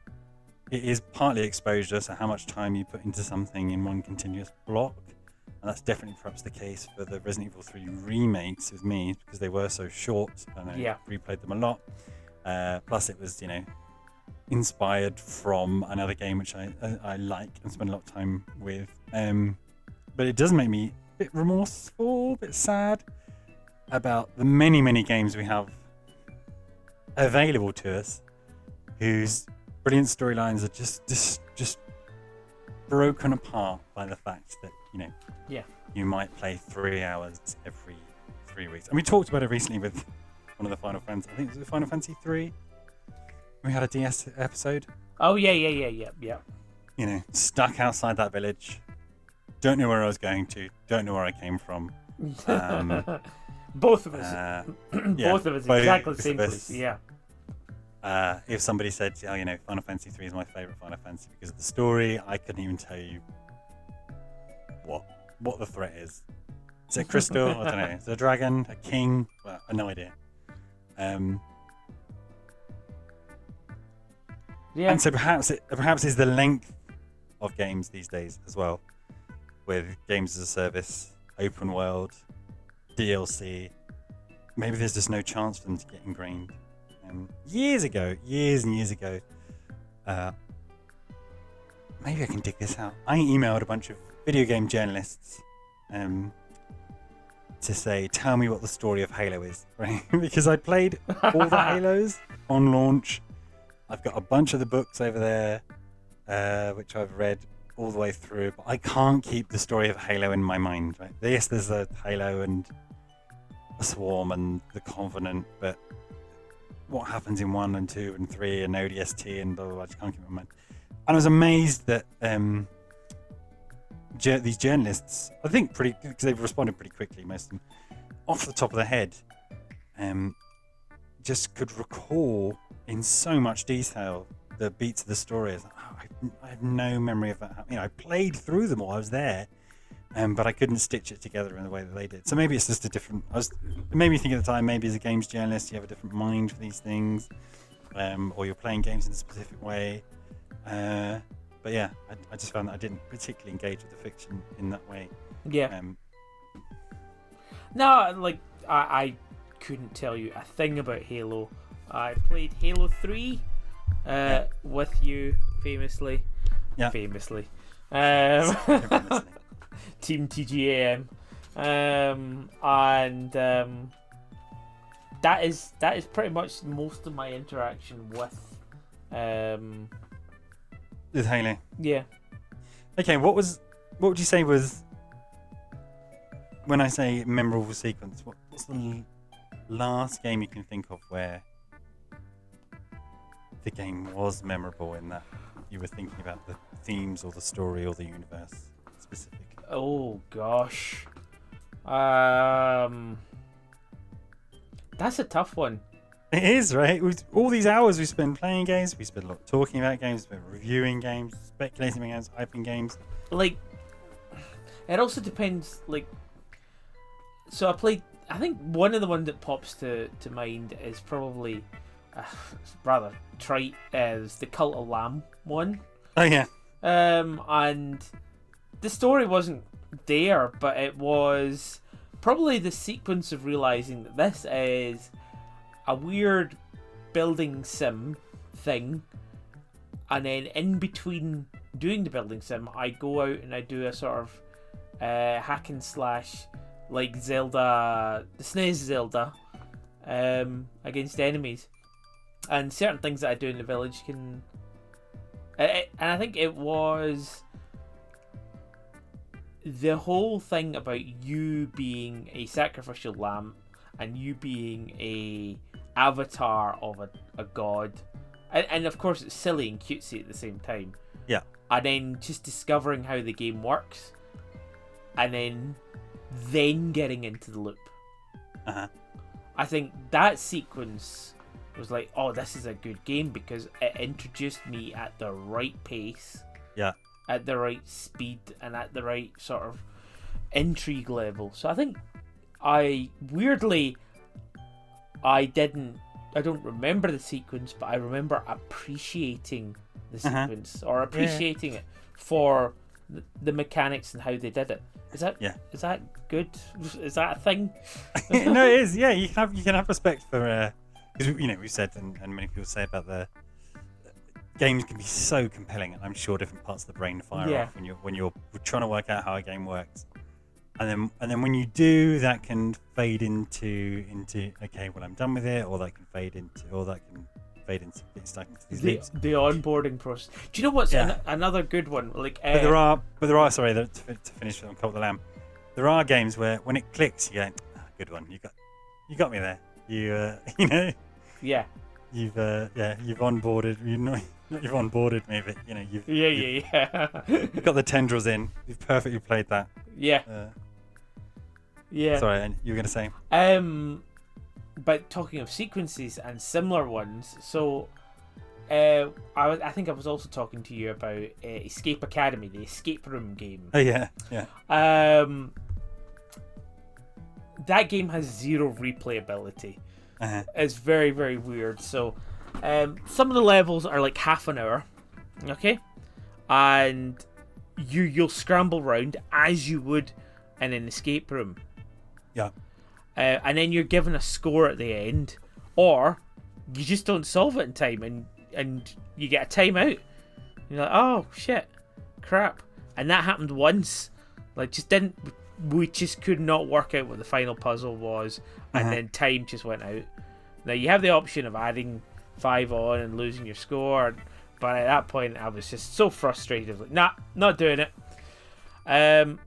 it is partly exposure, so how much time you put into something in one continuous block. And that's definitely perhaps the case for the Resident Evil 3 remakes with me, because they were so short and I replayed them a lot. Plus it was, inspired from another game which I like and spend a lot of time with. But it does make me a bit remorseful, a bit sad about the many, many games we have available to us whose brilliant storylines are just broken apart by the fact that, you might play 3 hours every 3 weeks. And we talked about it recently with one of the Final Fantasy, I think it was Final Fantasy 3. We had a DS episode. Oh, yeah. Stuck outside that village. Don't know where I was going to. Don't know where I came from. Both of us. Both of us exactly the same place. Yeah. If somebody said, Final Fantasy 3 is my favourite Final Fantasy because of the story, I couldn't even tell you what the threat is. Is it crystal? I don't know. Is it a dragon? A king? Well, I have no idea. Yeah. And so perhaps it's the length of games these days as well, with games as a service, open world, DLC. Maybe there's just no chance for them to get ingrained. Years and years ago, maybe I can dig this out. I emailed a bunch of video game journalists to say, tell me what the story of Halo is, right? Because I played all the Halos on launch. I've got a bunch of the books over there, which I've read all the way through, but I can't keep the story of Halo in my mind, right? Yes, there's a Halo and a Swarm and the Covenant, but what happens in 1 and 2 and 3 and ODST and blah, blah, blah, I just can't keep it in my mind. And I was amazed that these journalists, I think because they've responded pretty quickly, most of them, off the top of their head, just could recall in so much detail the beats of the story. I have no memory of that happening. I played through them all, I was there, but I couldn't stitch it together in the way that they did. So maybe it's just it made me think at the time, maybe as a games journalist you have a different mind for these things, or you're playing games in a specific way. But yeah, I just found that I didn't particularly engage with the fiction in that way. Yeah. No, I couldn't tell you a thing about Halo. I played Halo 3 with you famously. Yeah. Famously. Famously. Team TGAM. And that is pretty much most of my interaction with Halo. Yeah. Okay, what would you say was, when I say memorable sequence, what's the last game you can think of where the game was memorable in that you were thinking about the themes or the story or the universe specifically? Oh gosh. That's a tough one. It is, right? All these hours we spend playing games, we spend a lot talking about games, we spend reviewing games, speculating about games, hyping games. Like, it also depends. Like, so I think one of the ones that pops to mind is probably rather trite, is the Cult of Lamb one. Oh yeah. And the story wasn't there, but it was probably the sequence of realizing that this is a weird building sim thing, and then in between doing the building sim, I go out and I do a sort of hack and slash, like Zelda, the SNES Zelda, against enemies, and certain things that I do in the village can. And I think it was the whole thing about you being a sacrificial lamb and you being a avatar of a god, and of course it's silly and cutesy at the same time. Yeah. And then just discovering how the game works, and then getting into the loop. I think that sequence was like, oh, this is a good game because it introduced me at the right pace. Yeah. At the right speed and at the right sort of intrigue level. So I think I don't remember the sequence, but I remember appreciating the sequence or appreciating it for the mechanics and how they did it. Is that good? Is that a thing? No, it is. Yeah, you can have respect for because we've said and many people say about the games can be so compelling, and I'm sure different parts of the brain fire off when you're trying to work out how a game works, and then when you do, that can fade into okay, well, I'm done with it, or that can fade into getting stuck into these loops. The onboarding process. Do you know what's another good one? Like, but there are sorry to finish on Cult of the Lamb. There are games where when it clicks, you go, good one, you got me there. You know. Yeah. You've onboarded. You've onboarded me, but you've you've got the tendrils in. You've perfectly played that. Yeah. Yeah. Sorry, you were going to say. But talking of sequences and similar ones, so I think I was also talking to you about Escape Academy, the escape room game. Oh yeah. That game has zero replayability. It's very, very weird. So some of the levels are like half an hour, okay, and you'll scramble around as you would in an escape room. Yeah. And then you're given a score at the end, or you just don't solve it in time, and you get a timeout. You're like, oh shit, crap, and that happened once. Like, we just could not work out what the final puzzle was, and then time just went out. Now you have the option of adding 5 on and losing your score, but at that point I was just so frustrated. Like, nah, not doing it. But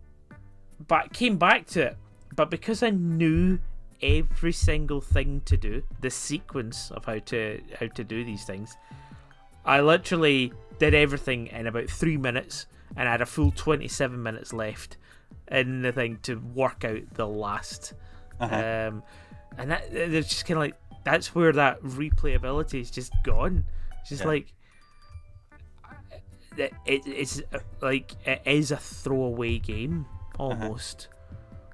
I came back to it. But because I knew every single thing to do, the sequence of how to do these things, I literally did everything in about 3 minutes, and I had a full 27 minutes left in the thing to work out the last. And that it's just kind of like, that's where that replayability is just gone. It's just like it's like it is a throwaway game almost.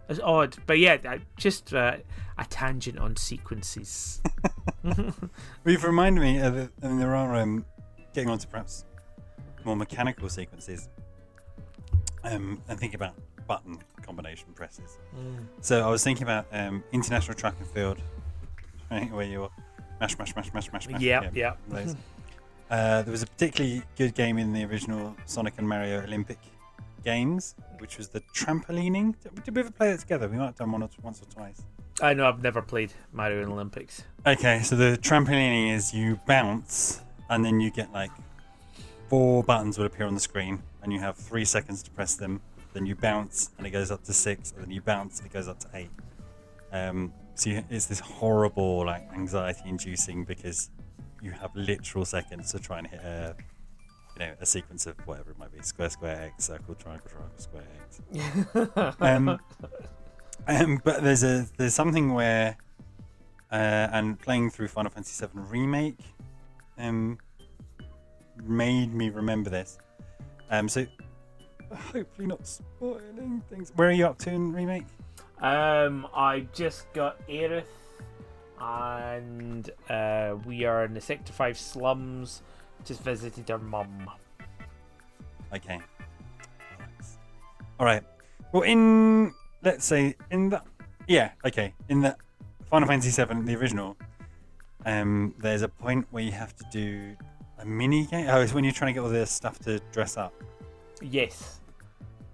It's odd, but yeah, just a tangent on sequences. You've reminded me of it, and there are getting on to perhaps more mechanical sequences. And think about button combination presses. So I was thinking about International Track and Field, right, where you mash. Yeah. Those. There was a particularly good game in the original Sonic and Mario Olympic games, which was the trampolining. Did we ever play that together? We might have done once or twice. I know, I've never played Mario and Olympics. Okay, so the trampolining is you bounce, and then you get like 4 buttons will appear on the screen, and you have 3 seconds to press them. Then you bounce, and it goes up to 6, and then you bounce, and it goes up to 8. So it's this horrible, like, anxiety-inducing, because you have literal seconds to try and hit a sequence of whatever it might be: square, X, circle, triangle, square, X. But there's something where and playing through Final Fantasy VII Remake made me remember this. So hopefully not spoiling things. Where are you up to in Remake? I just got Aerith, and we are in the Sector 5 slums. Just visited her mum. Okay. All right. Well, in the Final Fantasy VII, the original, there's a point where you have to do a mini game. Oh, it's when you're trying to get all this stuff to dress up. Yes.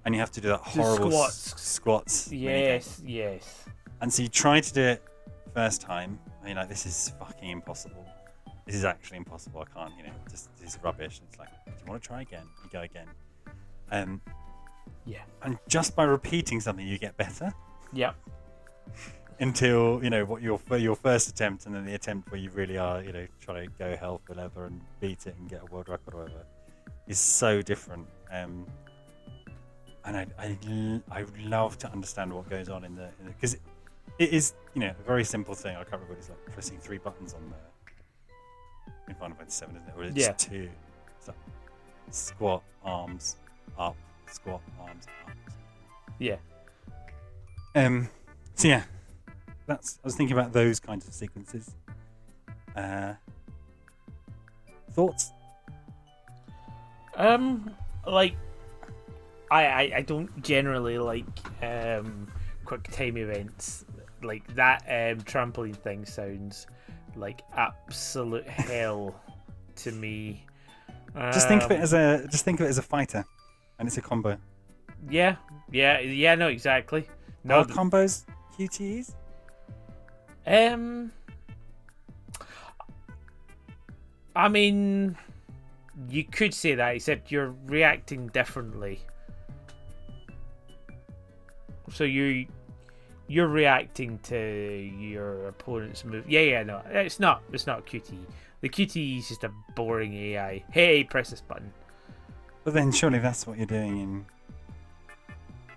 And you have to do that horrible squats. Yes, yes. And so you try to do it first time, and you're like, this is fucking impossible. This is actually impossible. I can't, this is rubbish. And it's like, do you want to try again? You go again. Yeah. And just by repeating something, you get better. Yep. Until, what your first attempt, and then the attempt where you really are, trying to go hell for leather and beat it and get a world record or whatever, is so different. And I would love to understand what goes on in the because it is, a very simple thing. I can't remember. It's like pressing 3 buttons on the in Final Fantasy VII, isn't it? Or it's 2. It's like squat, arms, up, squat, arms, up. Yeah. So yeah, I was thinking about those kinds of sequences. Thoughts? Like, I don't generally like quick time events. Like that trampoline thing sounds like absolute hell to me. Just think of it as a fighter, and it's a combo. Yeah, no, exactly. No, Are combos QTEs? I mean, you could say that, except you're reacting differently. So you're reacting to your opponent's move. Yeah, no, it's not QTE. The QTE is just a boring AI. Hey, press this button. But then surely that's what you're doing in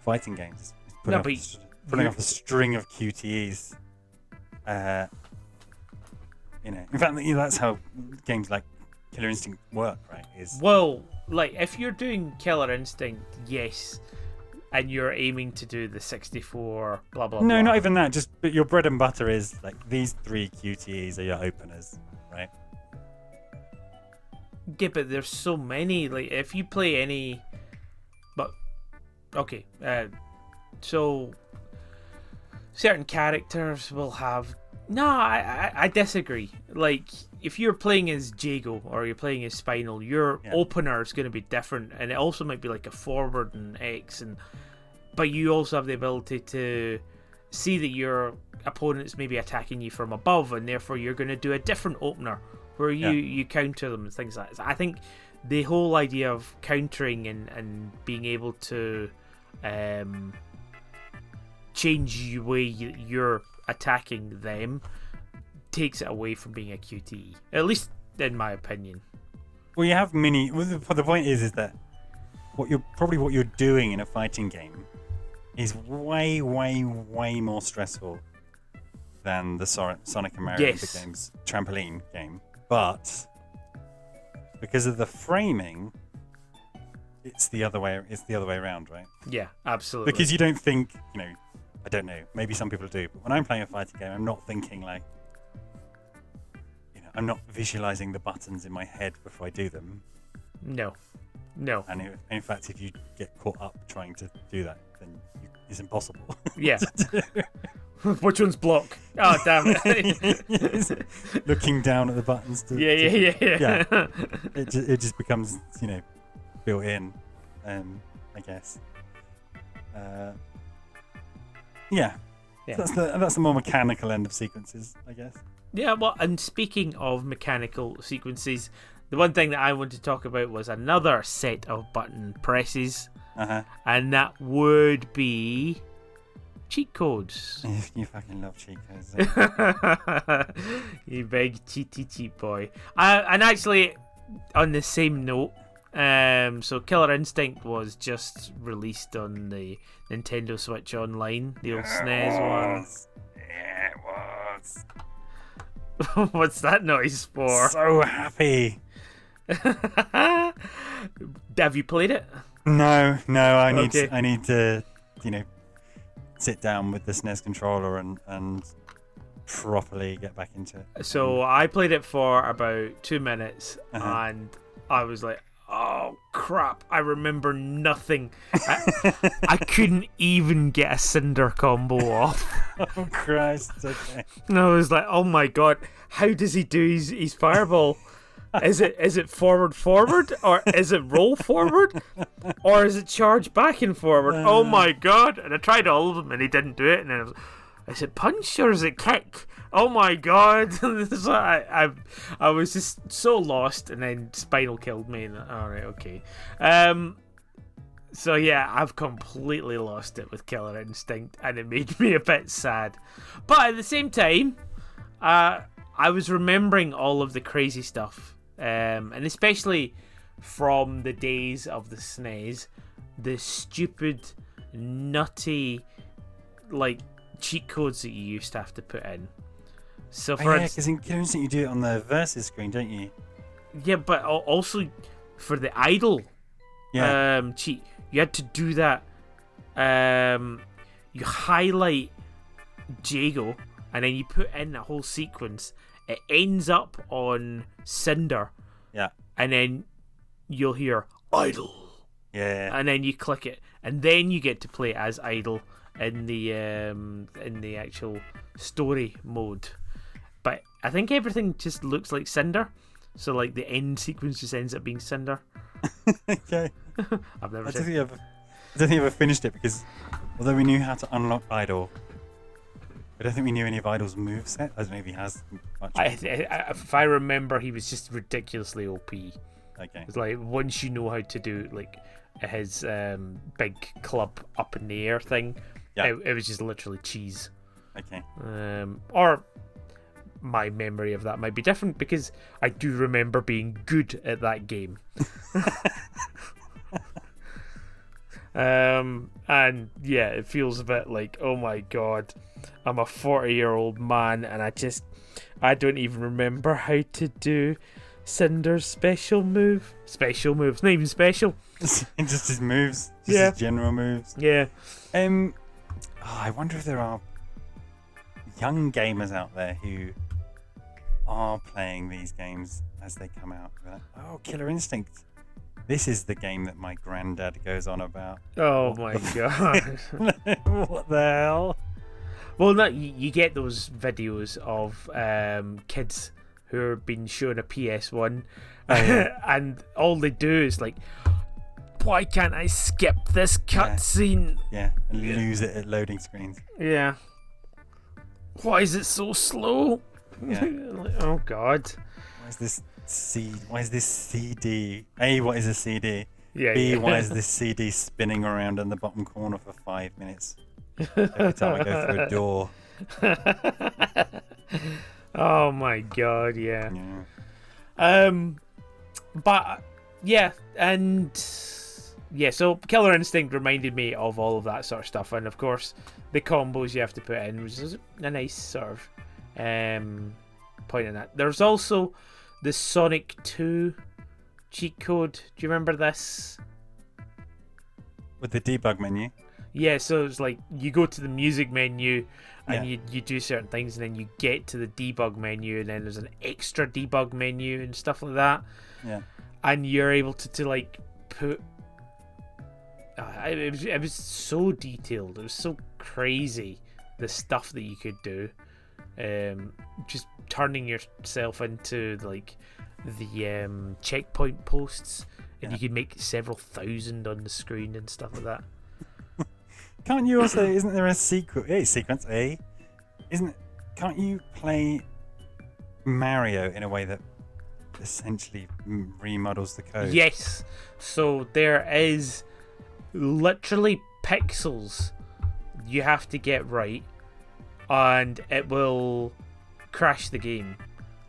fighting games. Putting off a string of QTEs. In fact, that's how games like Killer Instinct work, right? Well, like if you're doing Killer Instinct, yes, and you're aiming to do the 64 blah blah. No, blah. not even that. But your bread and butter is like these 3 QTEs are your openers, right? Yeah, but there's so many. Like if you play any, but okay, so certain characters will have. No, I disagree. Like, if you're playing as Jago or you're playing as Spinal, your opener is going to be different, and it also might be like a forward and X, but you also have the ability to see that your opponent's maybe attacking you from above, and therefore you're going to do a different opener where you counter them and things like that. So I think the whole idea of countering and being able to change the way you're attacking them takes it away from being a QTE, at least in my opinion. Well, you have many. Well, the point is that what you're doing in a fighting game is way, way, way more stressful than the Sonic and Mario Big Games trampoline game. But because of the framing, it's the other way. It's the other way around, right? Yeah, absolutely. Because you don't think, I don't know. Maybe some people do, but when I'm playing a fighting game, I'm not thinking like, I'm not visualizing the buttons in my head before I do them. No. And in fact, if you get caught up trying to do that, then it's impossible. Yeah. Which one's block? Oh, damn it. Looking down at the buttons. Yeah. It just becomes, built in, I guess. Yeah. So that's the more mechanical end of sequences, I guess. Yeah, well, and speaking of mechanical sequences, the one thing that I wanted to talk about was another set of button presses, and that would be cheat codes. You fucking love cheat codes. You big cheat boy. And actually, on the same note, so Killer Instinct was just released on the Nintendo Switch Online, the old SNES one. Yeah, it was. What's that noise for? So happy. Have you played it? No, I need Okay. to, sit down with the SNES controller and properly get back into it. So I played it for about 2 minutes, Uh-huh. and I was like, "Oh crap! I remember nothing. I couldn't even get a cinder combo off." Oh Christ! Okay. And I was like, "Oh my god! How does he do his fireball? Is it forward, or is it roll forward, or is it charge back and forward? Oh my god!" And I tried all of them, and he didn't do it. And then I was, is it punch or is it kick? Oh my god! So I was just so lost, and then Spinal killed me. And all right, okay. So yeah, I've completely lost it with Killer Instinct, and it made me a bit sad. But at the same time, I was remembering all of the crazy stuff, and especially from the days of the SNES, the stupid, nutty, like cheat codes that you used to have to put in. So for because in Killer Instinct you do it on the versus screen, don't you? yeah, but also for the idle cheat, you had to do that. You highlight Jago, and then you put in a whole sequence. It ends up on Cinder. Yeah. And then you'll hear idle. Yeah. And then you click it, and then you get to play as idle in the actual story mode. But I think everything just looks like Cinder, so like the end sequence just ends up being Cinder. Okay. I've never I seen. don't think I ever finished it because although we knew how to unlock Idol, I don't think we knew any of Idol's moveset. I don't know if he has much. If I remember, he was just ridiculously OP. Okay. It's like once you know how to do like his big club up in the air thing, it was just literally cheese. Okay. Or my memory of that might be different because I do remember being good at that game. And yeah, it feels a bit like, oh my god, I'm a 40-year-old man and I don't even remember how to do Cinder's special move. Special moves, not even special. Just his moves. Just his general moves. Yeah. I wonder if there are young gamers out there who are playing these games as they come out. They're like, oh, Killer Instinct. This is the game that my granddad goes on about. Oh my god. What the hell? Well, no, you get those videos of kids who are being shown a PS1, and all they do is like, why can't I skip this cutscene? Yeah, and lose it at loading screens. Yeah. Why is it so slow? Yeah. Like, oh god. Why is this CD? A, what is a CD? Yeah. B, why is this CD spinning around in the bottom corner for 5 minutes every time I go through a door? Oh my god, yeah. But yeah, and yeah, so Killer Instinct reminded me of all of that sort of stuff, and of course the combos you have to put in, which is a nice sort of point in that. There's also the Sonic 2 cheat code. Do you remember this? With the debug menu? Yeah, so it's like you go to the music menu and you do certain things, and then you get to the debug menu, and then there's an extra debug menu and stuff like that. Yeah. And you're able to like put... it was so detailed. It was so crazy, the stuff that you could do. Just turning yourself into like the checkpoint posts, and you could make several thousand on the screen and stuff like that. Can't you also? Isn't there a sequence? Can't you play Mario in a way that essentially remodels the code? Yes. So there is literally pixels you have to get right, and it will crash the game,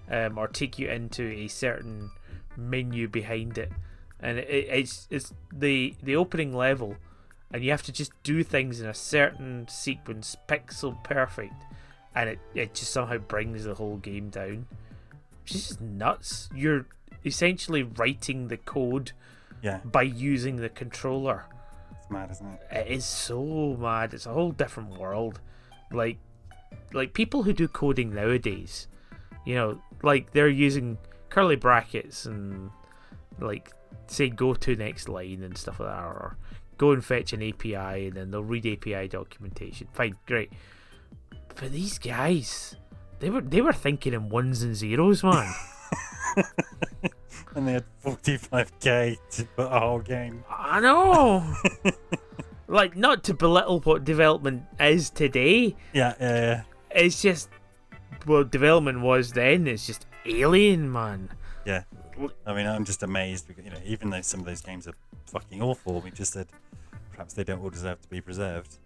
or take you into a certain menu behind it, and it's the opening level, and you have to just do things in a certain sequence, pixel perfect, and it just somehow brings the whole game down. It's just nuts. You're essentially writing the code by using the controller. It's mad, isn't it? It is so mad. It's a whole different world. Like people who do coding nowadays, you know, like they're using curly brackets and like say go to next line and stuff like that, or go and fetch an API and then they'll read API documentation. Fine, great. But these guys, they were thinking in ones and zeros, man. And they had 45k to put a whole game. I know. Like, not to belittle what development is today. Yeah. It's just what development was then. It's just alien, man. Yeah. I mean, I'm just amazed because, you know, even though some of those games are fucking awful, we just said perhaps they don't all deserve to be preserved.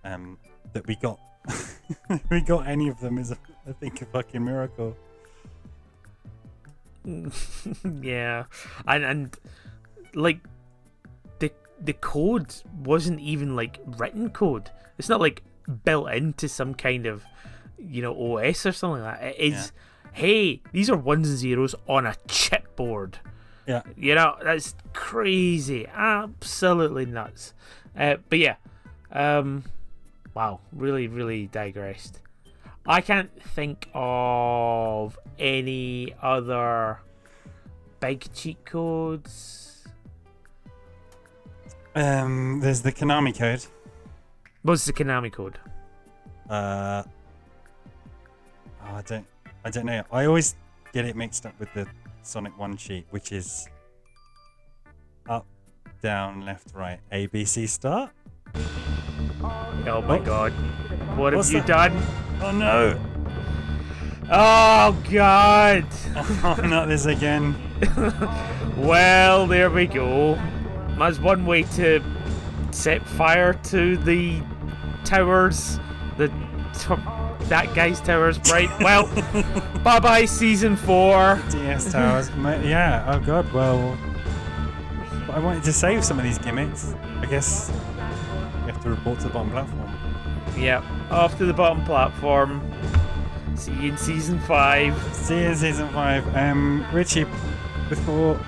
That we got we got any of them is, I think, a fucking miracle. Yeah, and like the code wasn't even like written code. It's not like built into some kind of, you know, OS or something like that. It is, hey, these are ones and zeros on a chipboard. Yeah, you know, that's crazy, absolutely nuts. But yeah, wow, really digressed. I can't think of any other big cheat codes. There's the Konami code. What's the Konami code? I don't know. I always get it mixed up with the Sonic 1 cheat, which is up, down, left, right, A, B, C, start. Oh my god. What have you done? Oh no! Oh god! Oh, not this again. Well, there we go. That's one way to set fire to the towers. That guy's towers, right? Well, bye bye season 4. DS towers. Yeah, oh god, well. I wanted to save some of these gimmicks. I guess we have to report to the bottom platform. Yep, off to the bottom platform. See you in season 5. See you in season 5. Richie, before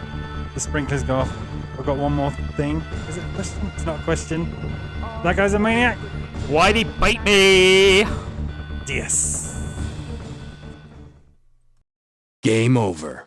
the sprinklers go off, I've got one more thing. Is it a question? It's not a question. That guy's a maniac. Why'd he bite me? Yes. Game over.